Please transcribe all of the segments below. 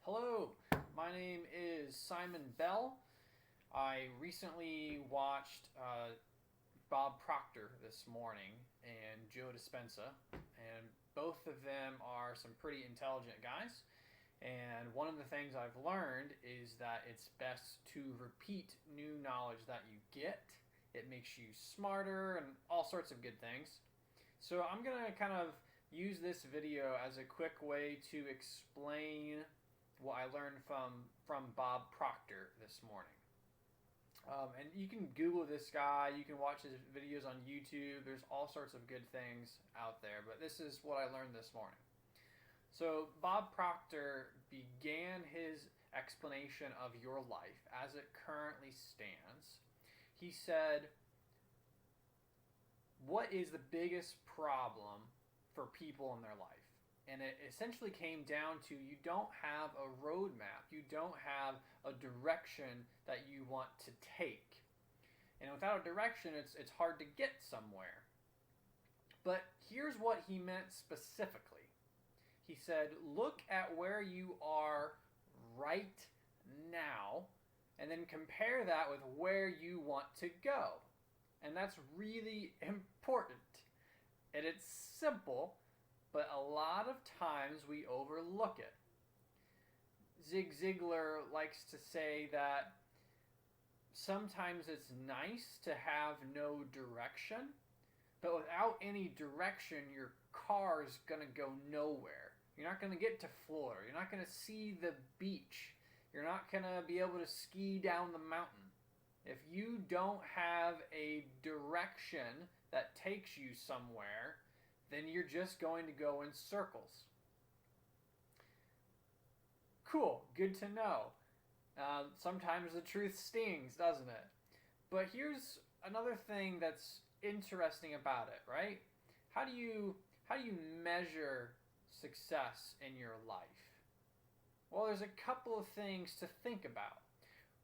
Hello, my name is Simon Bell. I recently watched Bob Proctor this morning and Joe Dispenza, and both of them are some pretty intelligent guys. And one of the things I've learned is that it's best to repeat new knowledge that you get. It makes you smarter and all sorts of good things. So I'm going to kind of use this video as a quick way to explain what I learned from Bob Proctor this morning. And you can Google this guy, you can watch his videos on YouTube. There's all sorts of good things out there, but this is what I learned this morning. So Bob Proctor began his explanation of your life as it currently stands. He said, what is the biggest problem for people in their life? And it essentially came down to you don't have a roadmap. You don't have a direction that you want to take. And without a direction, it's hard to get somewhere. But here's what he meant specifically. He said, look at where you are right now, and then compare that with where you want to go. And that's really important. And it's simple, but a lot of times we overlook it. Zig Ziglar likes to say that sometimes it's nice to have no direction, but without any direction, your car is going to go nowhere. You're not going to get to Florida. You're not going to see the beach. You're not going to be able to ski down the mountain. If you don't have a direction that takes you somewhere, then you're just going to go in circles. Cool, good to know. Sometimes the truth stings, doesn't it? But here's another thing that's interesting about it, right? How do you measure success in your life? Well, there's a couple of things to think about.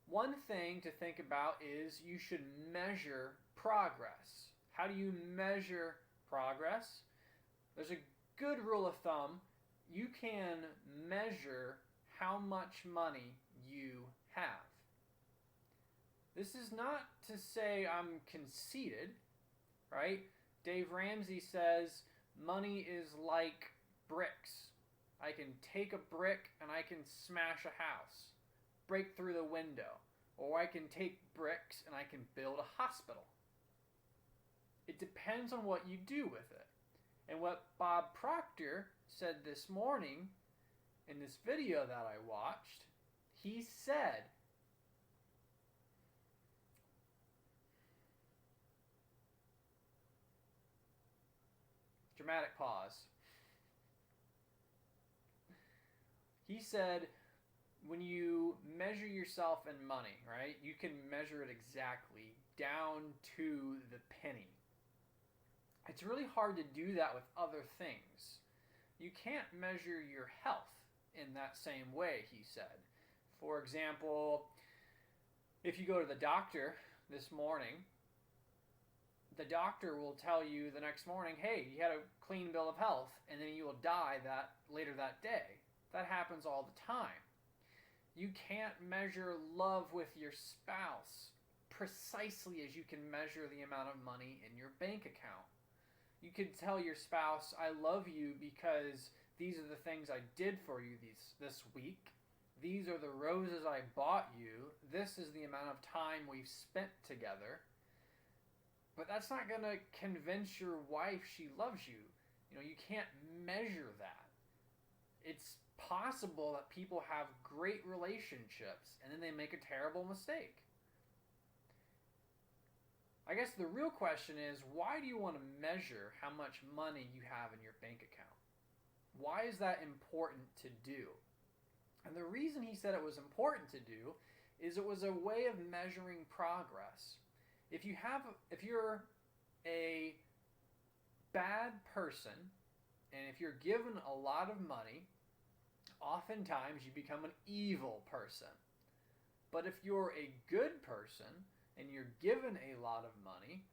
One thing to think about is you should measure progress. How do you measure progress? There's a good rule of thumb. You can measure how much money you have. This is not to say I'm conceited, right? Dave Ramsey says money is like bricks. I can take a brick and I can smash a house, break through the window, or I can take bricks and I can build a hospital. It depends on what you do with it. And what Bob Proctor said this morning in this video that I watched, he said, dramatic pause. He said, when you measure yourself in money, right, you can measure it exactly down to the penny. It's really hard to do that with other things. You can't measure your health in that same way, he said. For example, if you go to the doctor this morning, the doctor will tell you the next morning, hey, you had a clean bill of health, and then you will die later that day. That happens all the time. You can't measure love with your spouse precisely as you can measure the amount of money in your bank account. You could tell your spouse, I love you because these are the things I did for you this week. These are the roses I bought you. This is the amount of time we've spent together. But that's not going to convince your wife she loves you. You can't measure that. It's possible that people have great relationships and then they make a terrible mistake. I guess the real question is, why do you want to measure how much money you have in your bank account? Why is that important to do? And the reason he said it was important to do is it was a way of measuring progress. If you're a bad person, and if you're given a lot of money, oftentimes you become an evil person. But if you're a good person and you're given a lot of money,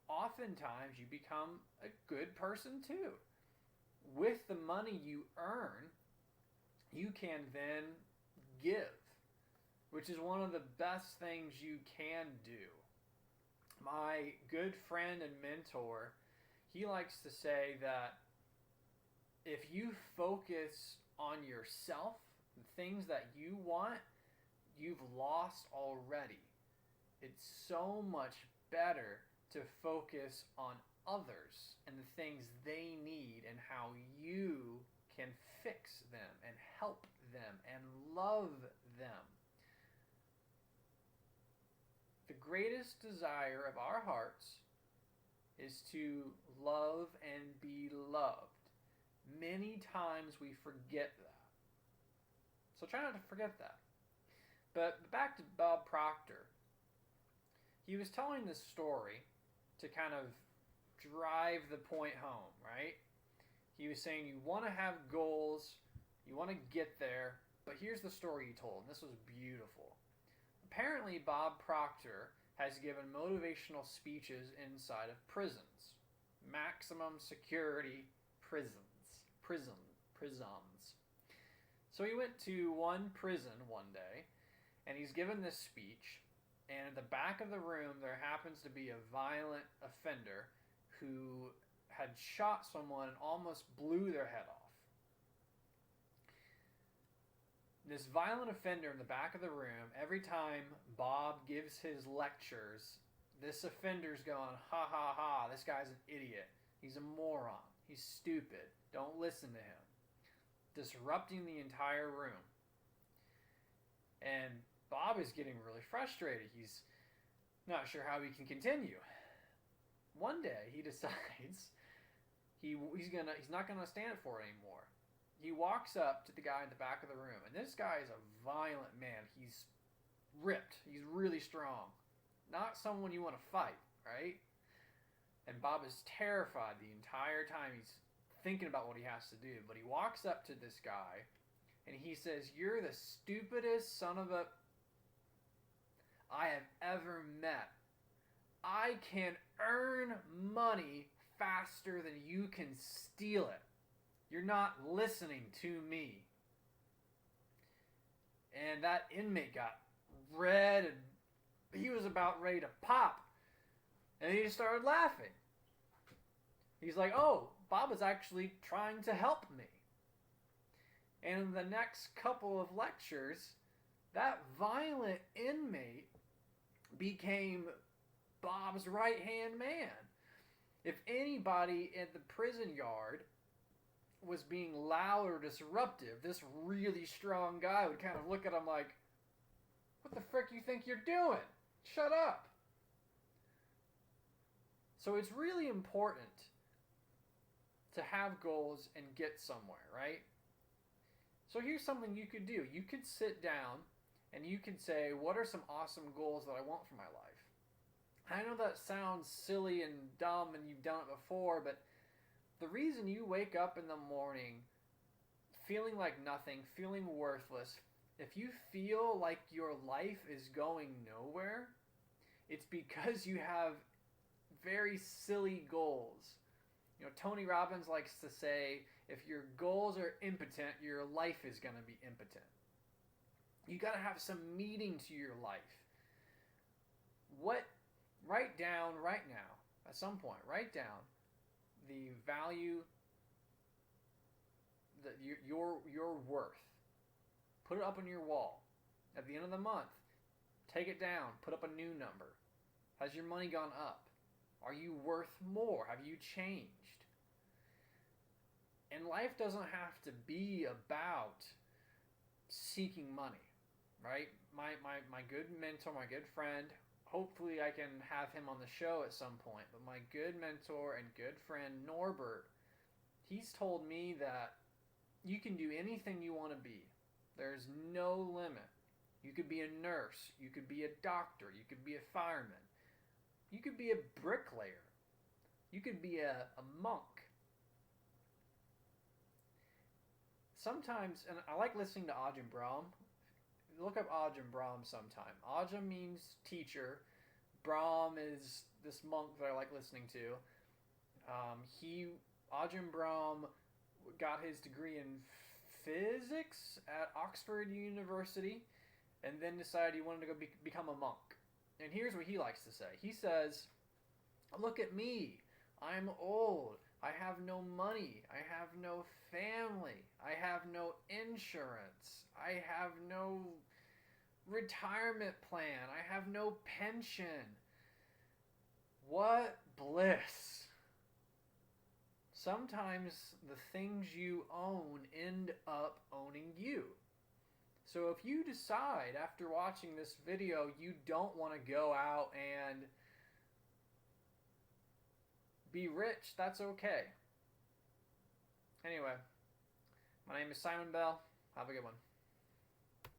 oftentimes you become a good person too. With the money you earn, you can then give, which is one of the best things you can do. My good friend and mentor, he likes to say that if you focus on yourself, the things that you want, you've lost already. It's so much better to focus on others and the things they need and how you can fix them and help them and love them. The greatest desire of our hearts is to love and be loved. Many times we forget that. So try not to forget that. But back to Bob Proctor. He was telling this story to kind of drive the point home, right? He was saying you want to have goals, you want to get there, but here's the story he told, and this was beautiful. Apparently, Bob Proctor has given motivational speeches inside of prisons. Maximum security prisons. So he went to one prison one day, and he's given this speech, and at the back of the room there happens to be a violent offender who had shot someone and almost blew their head off. This violent offender in the back of the room, every time Bob gives his lectures, this offender's going, ha ha ha, this guy's an idiot. He's a moron. He's stupid. Don't listen to him. Disrupting the entire room. And Bob is getting really frustrated. He's not sure how he can continue. One day he decides he's not gonna stand for it anymore. He walks up to the guy in the back of the room, and this guy is a violent man. He's ripped. He's really strong. Not someone you want to fight, right? And Bob is terrified the entire time. He's thinking about what he has to do. But he walks up to this guy, and he says, "You're the stupidest son of a I have ever met. I can earn money faster than you can steal it. You're not listening to me." And that inmate got red, and he was about ready to pop. And he just started laughing. He's like, "Oh, Bob is actually trying to help me." And in the next couple of lectures, that violent inmate became Bob's right-hand man. If anybody at the prison yard was being loud or disruptive, this really strong guy would kind of look at him like, "What the frick you think you're doing? Shut up." So it's really important to have goals and get somewhere, right? So here's something you could do. You could sit down and you could say, what are some awesome goals that I want for my life? I know that sounds silly and dumb and you've done it before, but the reason you wake up in the morning feeling like nothing, feeling worthless, if you feel like your life is going nowhere, it's because you have very silly goals. You know, Tony Robbins likes to say, if your goals are impotent, your life is going to be impotent. You got to have some meaning to your life. Write down right now, at some point, write down the value that your worth. Put it up on your wall. At the end of the month, take it down, put up a new number. Has your money gone up? Are you worth more? Have you changed? And life doesn't have to be about seeking money, right? My good mentor, my good friend, hopefully I can have him on the show at some point, but my good mentor and good friend Norbert, he's told me that you can do anything you want to be. There's no limit. You could be a nurse, you could be a doctor, you could be a fireman, you could be a bricklayer, you could be a monk. Sometimes, and I like listening to Ajahn Brahm. Look up Ajahn Brahm sometime. Ajahn means teacher. Brahm is this monk that I like listening to. Ajahn Brahm got his degree in physics at Oxford University, and then decided he wanted to go become a monk. And here's what he likes to say. He says, "Look at me. I'm old. I have no money. I have no family. I have no insurance. I have no retirement plan. I have no pension. What bliss." Sometimes the things you own end up owning you. So if you decide after watching this video you don't want to go out and be rich, that's okay. Anyway, my name is Simon Bell. Have a good one.